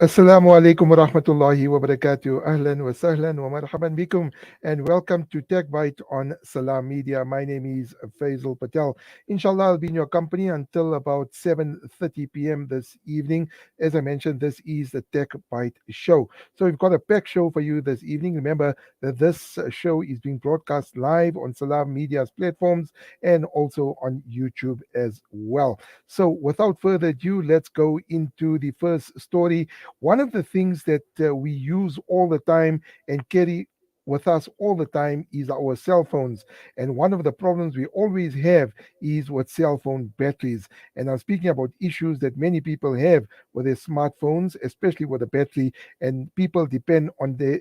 Assalamu alaikum wa rahmatullahi wa barakatuh. Ahlan wa sahlan wa marhaban bikum and welcome to TechByte on Salam Media. My name is Faizel Patel. Inshallah, I'll be in your company until about 7:30 p.m. this evening. As I mentioned, this is the TechByte show. So we've got a pack show for you this evening. Remember that this show is being broadcast live on Salam Media's platforms and also on YouTube as well. So without further ado, let's go into the first story. One of the things that we use all the time and carry with us all the time is our cell phones. And one of the problems we always have is with cell phone batteries. And I'm speaking about issues that many people have with their smartphones, especially with the battery, and people depend on their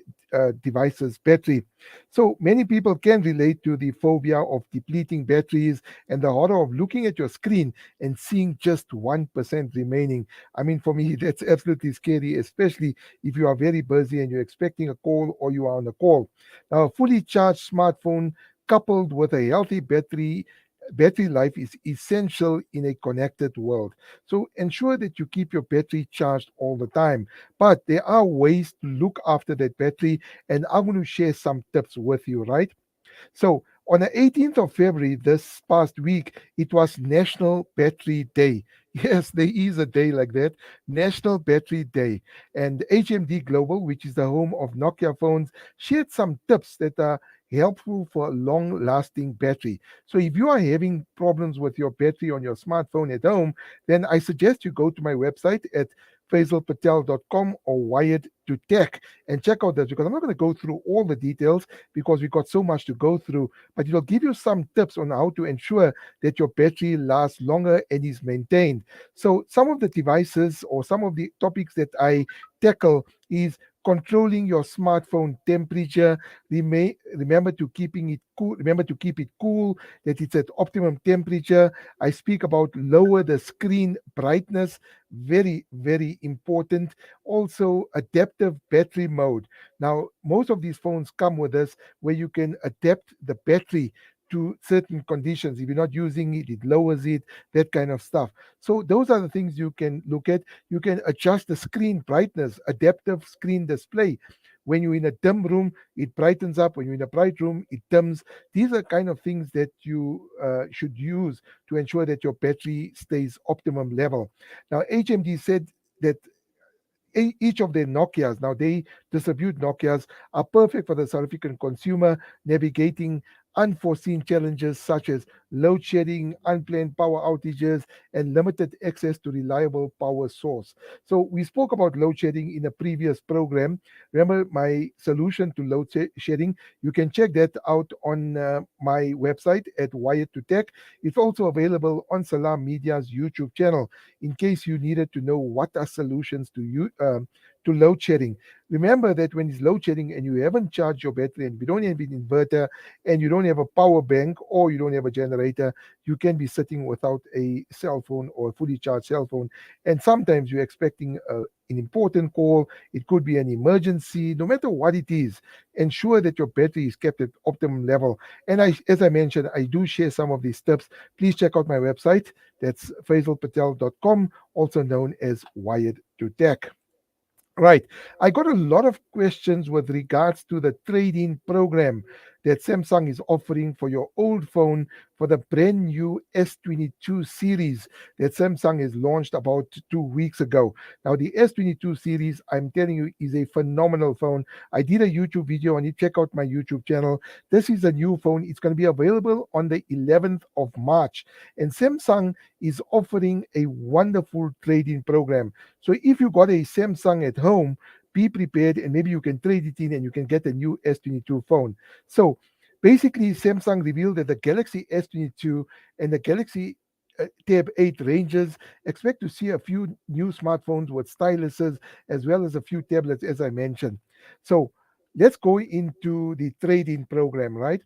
device's battery. So many people can relate to the phobia of depleting batteries and the horror of looking at your screen and seeing just 1% remaining. I mean, for me, that's absolutely scary, especially if you are very busy and you're expecting a call or you are on a call. Now, a fully charged smartphone coupled with a healthy battery life is essential in a connected world. So ensure that you keep your battery charged all the time. But there are ways to look after that battery, and I'm going to share some tips with you, right? So on the 18th of February this past week, it was National Battery Day. Yes, there is a day like that, National Battery Day. And HMD Global, which is the home of Nokia phones, shared some tips that are helpful for a long lasting battery. So if you are having problems with your battery on your smartphone at home, then I suggest you go to my website at faisalpatel.com or Wired to Tech and check out this because I'm not going to go through all the details because we've got so much to go through, but it'll give you some tips on how to ensure that your battery lasts longer and is maintained. So, some of the devices or some of the topics that I tackle is controlling your smartphone temperature. Remember to keeping it cool. Remember to keep it cool, that it's at optimum temperature. I speak about lower the screen brightness, very, very important. Also, adaptive battery mode. Now, most of these phones come with this where you can adapt the battery to certain conditions. If you're not using it, it lowers it, that kind of stuff. So those are the things you can look at. You can adjust the screen brightness, adaptive screen display. When you're in a dim room, it brightens up. When you're in a bright room, it dims. These are kind of things that you should use to ensure that your battery stays optimum level. Now, HMD said that each of their Nokias, now they distribute Nokias, are perfect for the South African consumer navigating unforeseen challenges such as load shedding, unplanned power outages, and limited access to reliable power source. So we spoke about load shedding in a previous program. Remember my solution to shedding? You can check that out on my website at Wired to Tech. It's also available on Salam Media's YouTube channel in case you needed to know what are solutions to you to load shedding. Remember that when it's load shedding and you haven't charged your battery and you don't have an inverter and you don't have a power bank or you don't have a generator, you can be sitting without a cell phone or a fully charged cell phone. And sometimes you're expecting an important call, it could be an emergency, no matter what it is, ensure that your battery is kept at optimum level. And as I mentioned, I do share some of these tips. Please check out my website. That's faisalpatel.com, also known as Wired to Tech. Right. I got a lot of questions with regards to the trade-in program that Samsung is offering for your old phone for the brand new S22 series that Samsung has launched about 2 weeks ago. Now, the S22 series, I'm telling you, is a phenomenal phone. I did a YouTube video on it. Check out my YouTube channel. This is a new phone. It's going to be available on the 11th of March. And Samsung is offering a wonderful trade-in program. So if you got a Samsung at home, be prepared and maybe you can trade it in and you can get a new S22 phone. So basically, Samsung revealed that the Galaxy S22 and the Galaxy Tab 8 ranges expect to see a few new smartphones with styluses as well as a few tablets, as I mentioned. So let's go into the trade in program, right?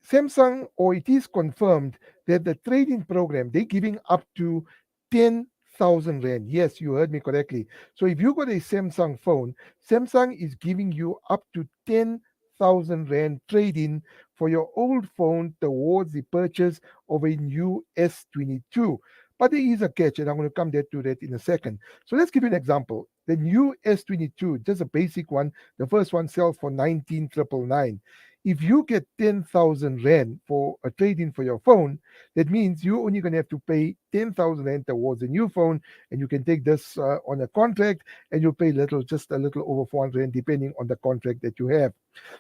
Samsung, or it is confirmed that the trade-in program, they're giving up to 10,000 Rand. Yes, you heard me correctly. So if you got a Samsung phone, Samsung is giving you up to 10,000 Rand trade-in for your old phone towards the purchase of a new S22. But there is a catch, and I'm going to come there to that in a second. So let's give you an example. The new S22, just a basic one, the first one sells for 19,999. If you get 10,000 Rand for a trade in for your phone, that means you're only going to have to pay 10,000 Rand towards a new phone, and you can take this on a contract, and you'll pay little, just a little over 400 Rand, depending on the contract that you have.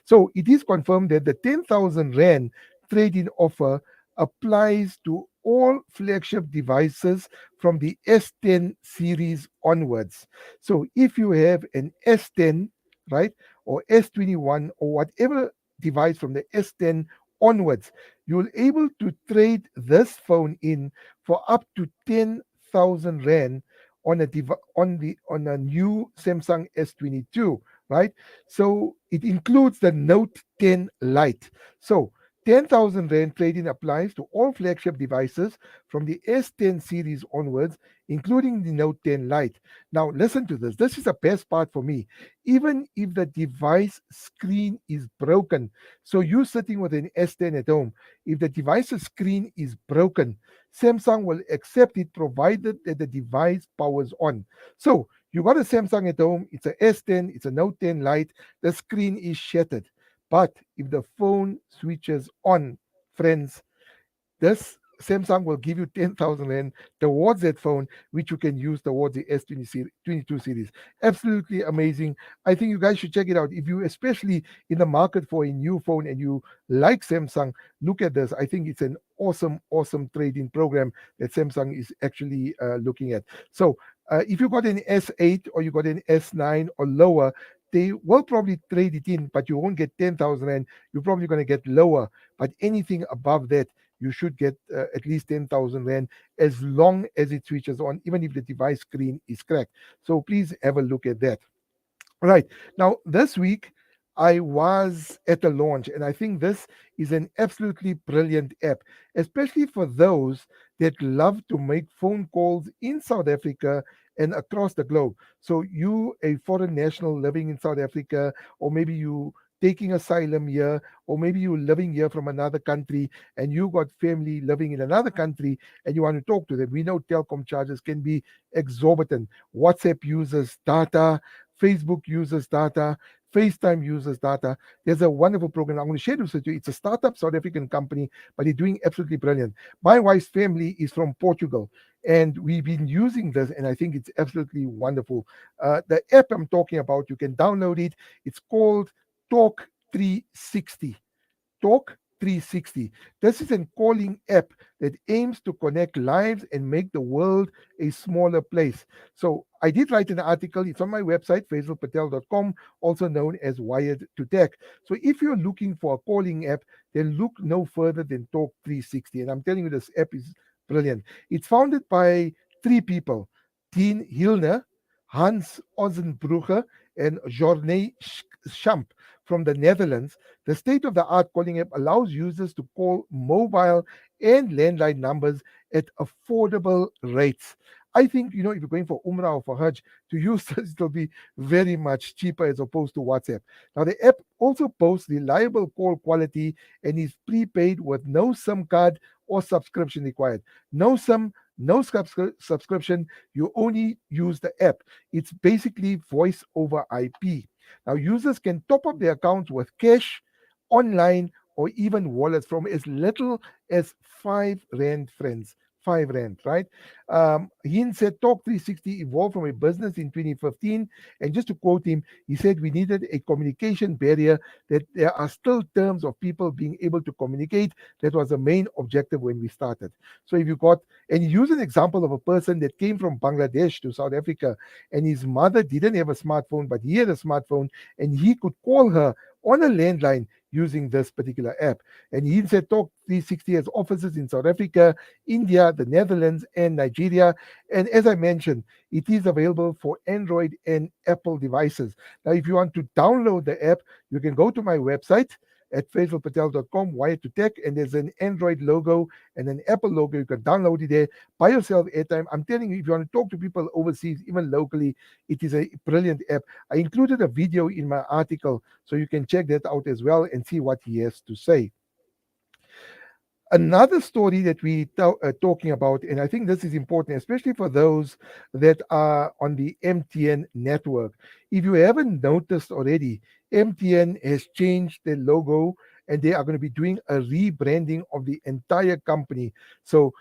So it is confirmed that the 10,000 Rand trade in offer applies to all flagship devices from the S10 series onwards. So if you have an S10, right, or S21 or whatever device from the S10 onwards, you're able to trade this phone in for up to 10,000 Rand on a on a new Samsung S22, right? So it includes the Note 10 Lite. So 10,000 Rand trade-in applies to all flagship devices from the S10 series onwards, including the Note 10 Lite. Now, listen to this. This is the best part for me. Even if the device screen is broken, so you sitting with an S10 at home, if the device's screen is broken, Samsung will accept it provided that the device powers on. So you got a Samsung at home, it's a S10, it's a Note 10 Lite, the screen is shattered. But if the phone switches on, friends, this Samsung will give you 10,000 Rand towards that phone, which you can use towards the S22 series. Absolutely amazing. I think you guys should check it out. If you, especially in the market for a new phone and you like Samsung, look at this. I think it's an awesome, awesome trading program that Samsung is actually looking at. So, if you got an S8 or you got an S9 or lower, they will probably trade it in, but you won't get 10,000 Rand. You're probably going to get lower. But anything above that, you should get at least 10,000 Rand as long as it switches on, even if the device screen is cracked. So please have a look at that. Right. Now, this week, I was at the launch, and I think this is an absolutely brilliant app, especially for those that love to make phone calls in South Africa and across the globe. So, you, a foreign national living in South Africa, or maybe you taking asylum here, or maybe you living here from another country and you got family living in another country and you want to talk to them. We know telecom charges can be exorbitant. WhatsApp uses data, Facebook uses data, FaceTime uses data. There's a wonderful program. I'm going to share this with you. It's a startup South African company, but it's doing absolutely brilliant. My wife's family is from Portugal, and we've been using this, and I think it's absolutely wonderful. The app I'm talking about, you can download it. It's called Talk 360. Talk 360. This is a calling app that aims to connect lives and make the world a smaller place. So I did write an article. It's on my website, faizelpatel.com, also known as Wired to Tech. So if you're looking for a calling app, then look no further than Talk 360. And I'm telling you, this app is brilliant. It's founded by three people: Dean Hilner, Hans Ozenbrugge, and Jorne Schamp from the Netherlands. The state of the art calling app allows users to call mobile and landline numbers at affordable rates. I think, if you're going for Umrah or for Hajj, to use this, it'll be very much cheaper as opposed to WhatsApp. Now, the app also boasts reliable call quality and is prepaid with no SIM card or subscription required. No SIM, no subscription, you only use the app. It's basically voice over IP. Now, users can top up their accounts with cash, online, or even wallets from as little as 5 Rand, friends. 5 Rand, right? Hin said Talk 360 evolved from a business in 2015. And just to quote him, he said, we needed a communication barrier, that there are still terms of people being able to communicate. That was the main objective when we started. So if you got, and he used an example of a person that came from Bangladesh to South Africa, and his mother didn't have a smartphone, but he had a smartphone, and he could call her on a landline using this particular app. And he said Talk 360 has offices in South Africa, India, the Netherlands, and Nigeria. And as I mentioned, it is available for Android and Apple devices. Now, if you want to download the app, you can go to my website at faizelpatel.com, Wired to Tech, and there's an Android logo and an Apple logo. You can download it there, buy yourself airtime. I'm telling you, if you want to talk to people overseas, even locally, it is a brilliant app. I included a video in my article, so you can check that out as well and see what he has to say. Another story that are talking about, and I think this is important, especially for those that are on the MTN network. If you haven't noticed already, MTN has changed their logo and they are going to be doing a rebranding of the entire company. So,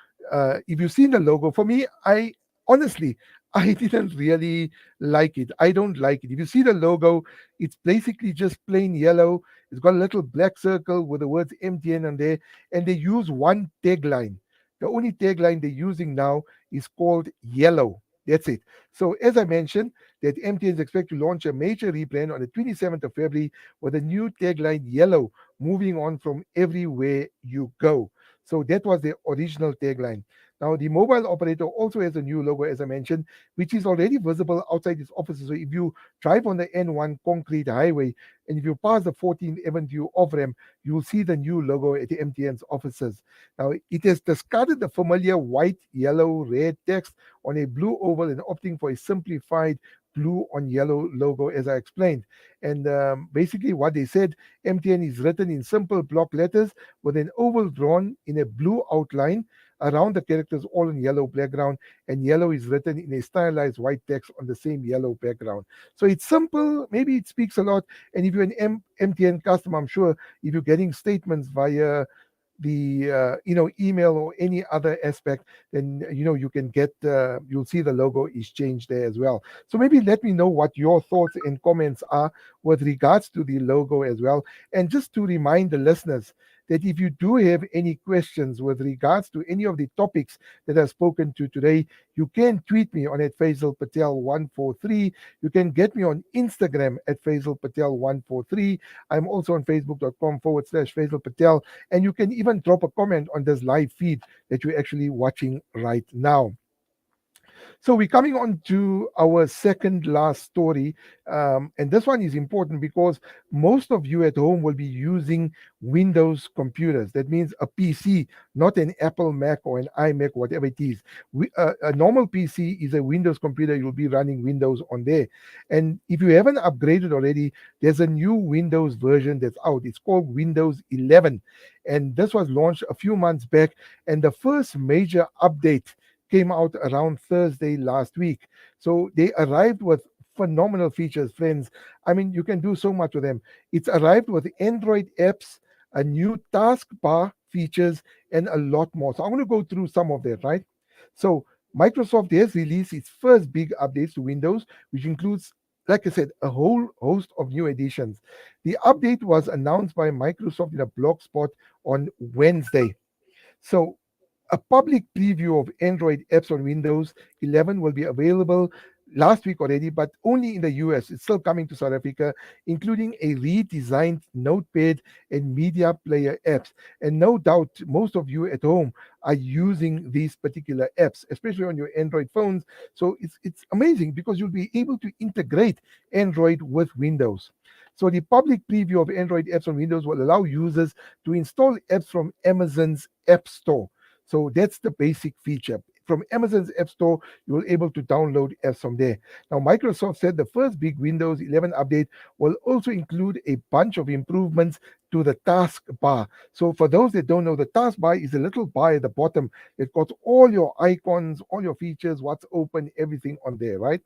if you've seen the logo, for me, I honestly, I didn't really like it. I don't like it. If you see the logo, it's basically just plain yellow. It's got a little black circle with the words MTN on there, and they use one tagline. The only tagline they're using now is called Yellow. That's it. So, as I mentioned, that MTN is expected to launch a major rebrand on the 27th of February with a new tagline Yellow, moving on from everywhere you go. So, that was the original tagline. Now, the mobile operator also has a new logo, as I mentioned, which is already visible outside its offices. So, if you drive on the N1 concrete highway and if you pass the 14th Avenue off ramp, you will see the new logo at the MTN's offices. Now, it has discarded the familiar white, yellow, red text on a blue oval and opting for a simplified blue on yellow logo, as I explained. And basically, what they said, MTN is written in simple block letters with an oval drawn in a blue outline around the characters, all in yellow background, and yellow is written in a stylized white text on the same yellow background. So it's simple, maybe it speaks a lot. And if you're an MTN customer, I'm sure if you're getting statements via the email or any other aspect, then you can get you'll see the logo is changed there as well. So maybe let me know what your thoughts and comments are with regards to the logo as well. And just to remind the listeners that if you do have any questions with regards to any of the topics that I've spoken to today, you can tweet me on at Faizel Patel 143. You can get me on Instagram at Faizel Patel 143. I'm also on facebook.com/. Faizel Patel, and you can even drop a comment on this live feed that you're actually watching right now. So we're coming on to our second last story, and this one is important because most of you at home will be using Windows computers. That means a PC, not an Apple Mac or an iMac, whatever it is. A normal PC is a Windows computer. You'll be running Windows on there, and if you haven't upgraded already, there's a new Windows version that's out. It's called Windows 11, and this was launched a few months back. And the first major update came out around Thursday last week. So they arrived with phenomenal features, friends. I mean, you can do so much with them. It's arrived with Android apps, a new taskbar features, and a lot more. So I'm going to go through some of that, right? So Microsoft has released its first big updates to Windows, which includes, like I said, a whole host of new additions. The update was announced by Microsoft in a blog spot on Wednesday. So a public preview of Android apps on Windows 11 will be available last week already, but only in the US. It's still coming to South Africa, including a redesigned Notepad and Media Player apps. And no doubt, most of you at home are using these particular apps, especially on your Android phones. So it's amazing because you'll be able to integrate Android with Windows. So the public preview of Android apps on Windows will allow users to install apps from Amazon's App Store. So that's the basic feature. From Amazon's App Store, you will able to download apps from there. Now, Microsoft said the first big Windows 11 update will also include a bunch of improvements to the taskbar. So, for those that don't know, the taskbar is a little bar at the bottom. It got all your icons, all your features, what's open, everything on there, right?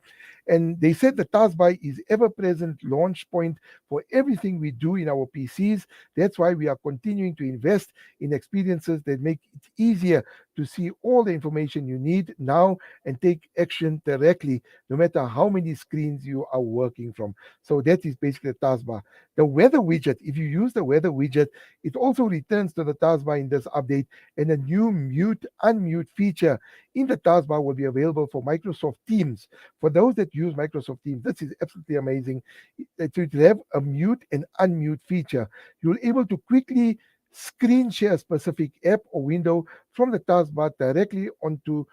And they said the taskbar is ever-present launch point for everything we do in our PCs. That's why we are continuing to invest in experiences that make it easier to see all the information you need now and take action directly, no matter how many screens you are working from. So that is basically the taskbar. The weather widget, if you use the weather widget, it also returns to the taskbar in this update, and a new mute unmute feature in the taskbar will be available for Microsoft Teams. For those that use Microsoft Teams, this is absolutely amazing. To have a mute and unmute feature, you'll able to quickly screen share a specific app or window from the taskbar directly onto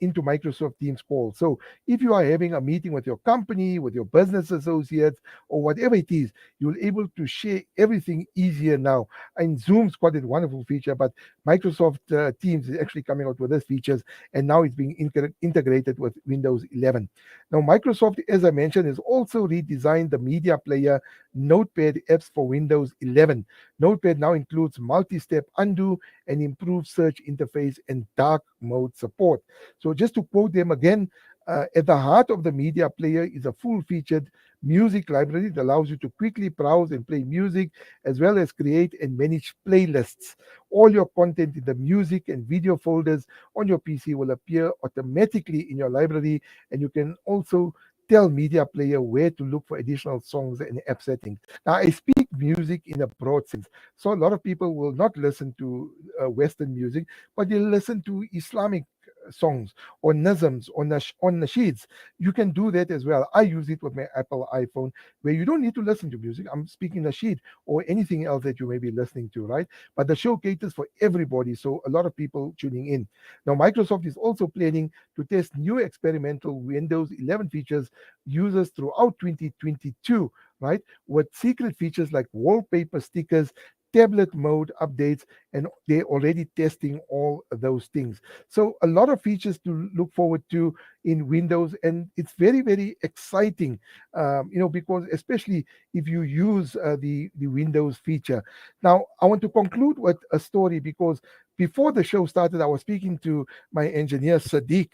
into Microsoft Teams call. So if you are having a meeting with your company, with your business associates, or whatever it is, you'll able to share everything easier now. And Zoom's got a wonderful feature, but Microsoft Teams is actually coming out with these features, and now it's being integrated with Windows 11. Now, Microsoft, as I mentioned, has also redesigned the media player Notepad apps for Windows 11. Notepad now includes multi-step undo and improved search interface and dark mode support. So just to quote them again, at the heart of the media player is a full-featured music library that allows you to quickly browse and play music, as well as create and manage playlists. All your content in the music and video folders on your PC will appear automatically in your library, and you can also tell media player where to look for additional songs and app settings. Now, I speak music in a broad sense, so a lot of people will not listen to Western music, but they'll listen to Islamic songs or nazms or nasheeds. You can do that as well. I use it with my Apple iPhone, where you don't need to listen to music. I'm speaking nasheed or anything else that you may be listening to, right? But the show caters for everybody, so a lot of people tuning in. Now, Microsoft is also planning to test new experimental Windows 11 features users throughout 2022, right? With secret features like wallpaper stickers, tablet mode updates, and they're already testing all of those things. So a lot of features to look forward to in Windows, and it's very, very exciting, because especially if you use the Windows feature. Now, I want to conclude with a story because before the show started, I was speaking to my engineer Sadiq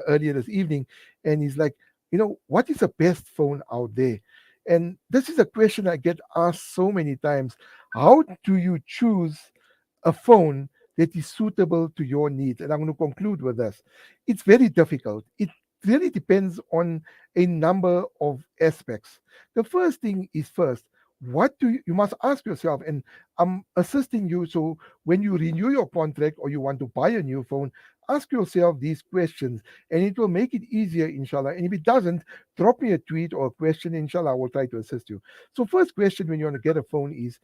earlier this evening, and he's like, what is the best phone out there? And this is a question I get asked so many times. How do you choose a phone that is suitable to your needs? And I'm going to conclude with this. It's very difficult. It really depends on a number of aspects. The first thing is first, what do you must ask yourself, and I'm assisting you. So when you renew your contract or you want to buy a new phone, ask yourself these questions, and it will make it easier, inshallah. And if it doesn't, drop me a tweet or a question, inshallah, I will try to assist you. So first question when you want to get a phone is,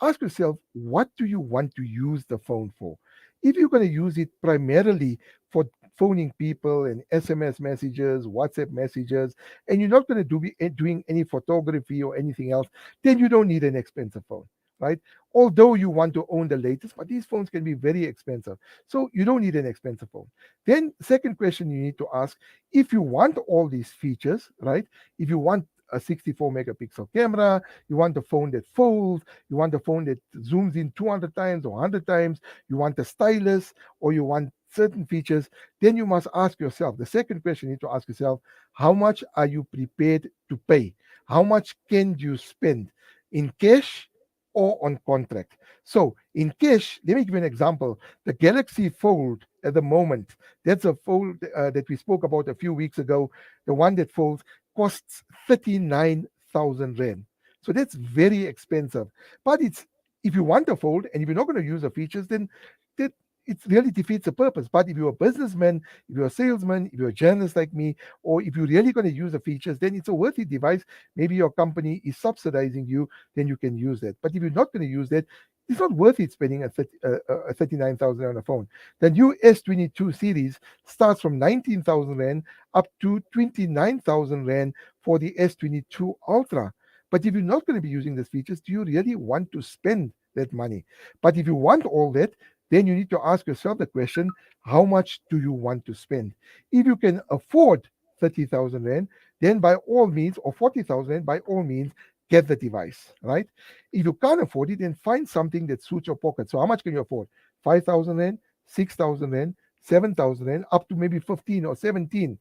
ask yourself, what do you want to use the phone for? If you're going to use it primarily for phoning people and SMS messages, WhatsApp messages, and you're not going to doing any photography or anything else, then you don't need an expensive phone, right? Although you want to own the latest, but these phones can be very expensive. So you don't need an expensive phone. Then second question you need to ask, if you want all these features, right? If you want a 64 megapixel camera, you want a phone that folds, you want a phone that zooms in 200 times or 100 times, you want a stylus, or you want certain features, then you must ask yourself, the second question you need to ask yourself, how much are you prepared to pay? How much can you spend in cash or on contract? So in cash, let me give you an example. The Galaxy Fold at the moment, that's a fold that we spoke about a few weeks ago, the one that folds costs 39,000 Rand. So that's very expensive. But it's, if you want a fold and if you're not going to use the features, then that it really defeats the purpose. But if you're a businessman, if you're a salesman, if you're a journalist like me, or if you're really going to use the features, then it's a worthy device. Maybe your company is subsidizing you, then you can use that. But if you're not going to use that, it's not worth it spending a 39,000 on a phone. The new S22 series starts from 19,000 Rand up to 29,000 Rand for the S22 Ultra. But if you're not going to be using these features, do you really want to spend that money? But if you want all that, then you need to ask yourself the question, how much do you want to spend? If you can afford 30,000 Rand, then by all means, or 40,000 Rand, by all means, get the device, right? If you can't afford it, then find something that suits your pocket. So how much can you afford? 5,000 Rand, 6,000 Rand, 7,000 Rand, up to maybe 15 or 17.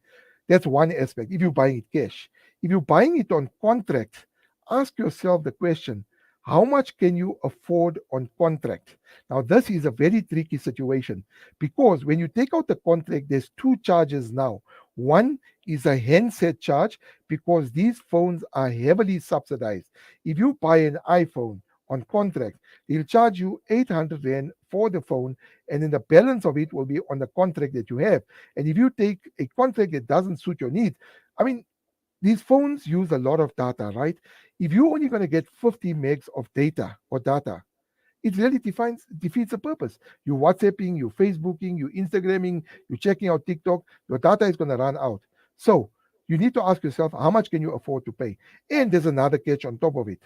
That's one aspect if you're buying it cash. If you're buying it on contract, ask yourself the question, how much can you afford on contract? Now, this is a very tricky situation because when you take out the contract, there's two charges now. One is a handset charge because these phones are heavily subsidized. If you buy an iPhone on contract, they'll charge you 800 Rand for the phone, and then the balance of it will be on the contract that you have. And if you take a contract that doesn't suit your needs, I mean, these phones use a lot of data, right? If you're only going to get 50 megs of data or data, it really defeats the purpose. You're WhatsApping, you're Facebooking, you're Instagramming, you're checking out TikTok, your data is going to run out. So you need to ask yourself, how much can you afford to pay? And there's another catch on top of it.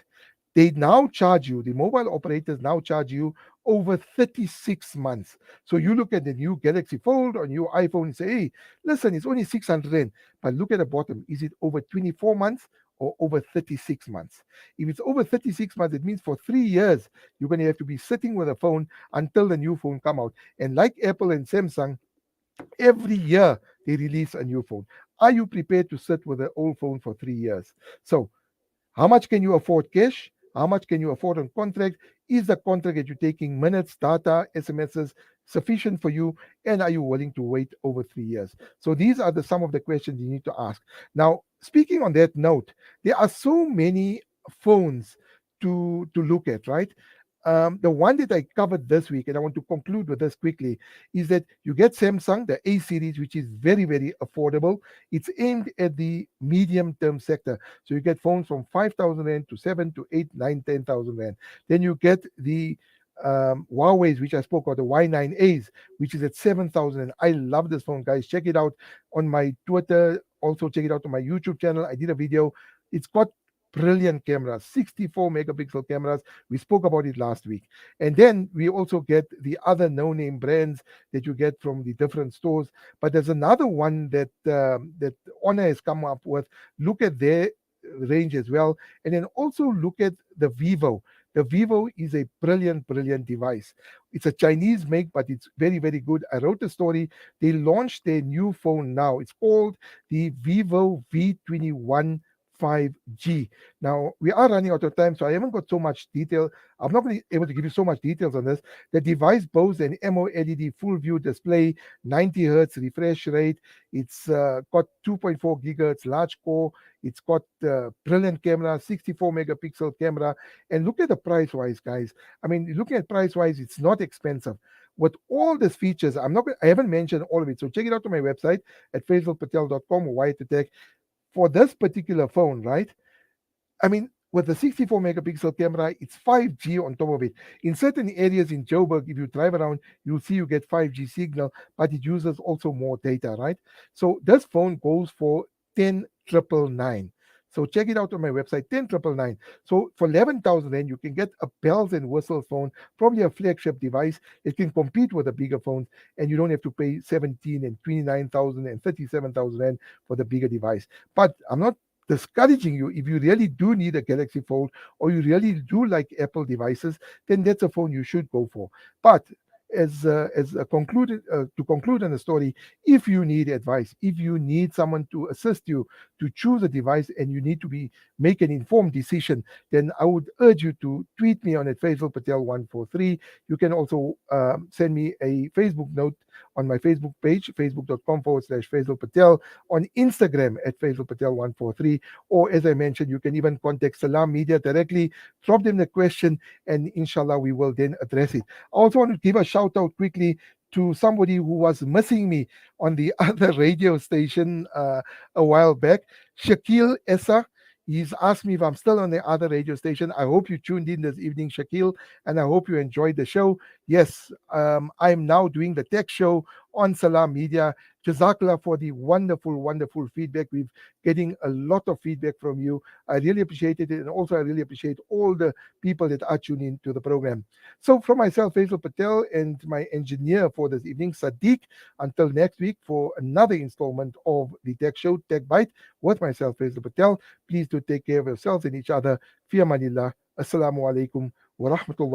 They now charge you, the mobile operators now charge you over 36 months. So you look at the new Galaxy Fold or new iPhone and say, hey, listen, it's only 600 Rand. But look at the bottom. Is it over 24 months or over 36 months. If it's over 36 months, it means for 3 years you're going to have to be sitting with a phone until the new phone come out. And like Apple and Samsung, every year they release a new phone. Are you prepared to sit with an old phone for 3 years? So how much can you afford cash? How much can you afford on contract? Is the contract that you're taking minutes, data, SMSs sufficient for you? And are you willing to wait over 3 years? So these are some of the questions you need to ask. Now, speaking on that note, there are so many phones to look at, right? The one that I covered this week, and I want to conclude with this quickly, is that you get Samsung, the A series, which is very, very affordable. It's aimed at the medium term sector. So you get phones from 5,000 Rand to 7 to 8, 9, 10,000 Rand. Then you get the Huawei's, which I spoke about, the Y9As, which is at 7,000. And I love this phone, guys. Check it out on my Twitter. Also, check it out on my YouTube channel. I did a video. It's got brilliant cameras, 64 megapixel cameras. We spoke about it last week. And then we also get the other no name brands that you get from the different stores. But there's another one that Honor has come up with. Look at their range as well. And then also look at the Vivo. The Vivo is a brilliant, brilliant device. It's a Chinese make, but it's very, very good. I wrote a story. They launched their new phone now. It's called the Vivo V21 5G. Now we are running out of time, so I haven't got so much detail. I'm not going to be able to give you so much details on this. The device boasts an MOLED full view display, 90 hertz refresh rate. It's got 2.4 gigahertz large core. It's got brilliant camera, 64 megapixel camera. And look at the price wise, guys. I mean, looking at price wise, it's not expensive. With all these features, I haven't mentioned all of it. So check it out on my website at faizelpatel.com or Wire to Tech for this particular phone, right? I mean, with the 64 megapixel camera, it's 5G on top of it. In certain areas in Joburg, if you drive around, you'll see you get 5G signal, but it uses also more data, right? So this phone goes for 10,999. So check it out on my website, 10,999. So for 11,000 Rand, you can get a bells and whistles phone, probably a flagship device. It can compete with the bigger phones, and you don't have to pay 17 and 29,000 and 37,000 Rand for the bigger device. But I'm not discouraging you. If you really do need a Galaxy Fold or you really do like Apple devices, then that's a phone you should go for. But as a concluded to conclude on the story, if you need advice, if you need someone to assist you to choose a device, and you need to be make an informed decision, then I would urge you to tweet me on at Faizel Patel 143. You can also send me a Facebook note on my Facebook page, facebook.com/Faizel Patel, on Instagram at Faizel Patel 143, or as I mentioned, you can even contact Salam Media directly, drop them the question, and inshallah we will then address it. I also want to give a shout out quickly to somebody who was missing me on the other radio station a while back, Shakil Essa. He's asked me if I'm still on the other radio station. I hope you tuned in this evening, Shakil, and I hope you enjoyed the show. Yes, I'm now doing the tech show on Salam Media. Jazakallah for the wonderful, wonderful feedback. We're getting a lot of feedback from you. I really appreciate it. And also, I really appreciate all the people that are tuning in to the program. So, from myself, Faisal Patel, and my engineer for this evening, Sadiq, until next week for another installment of the Tech Show, Tech Byte, with myself, Faisal Patel. Please do take care of yourselves and each other. Fi amanillah. Assalamu alaikum wa rahmatullahi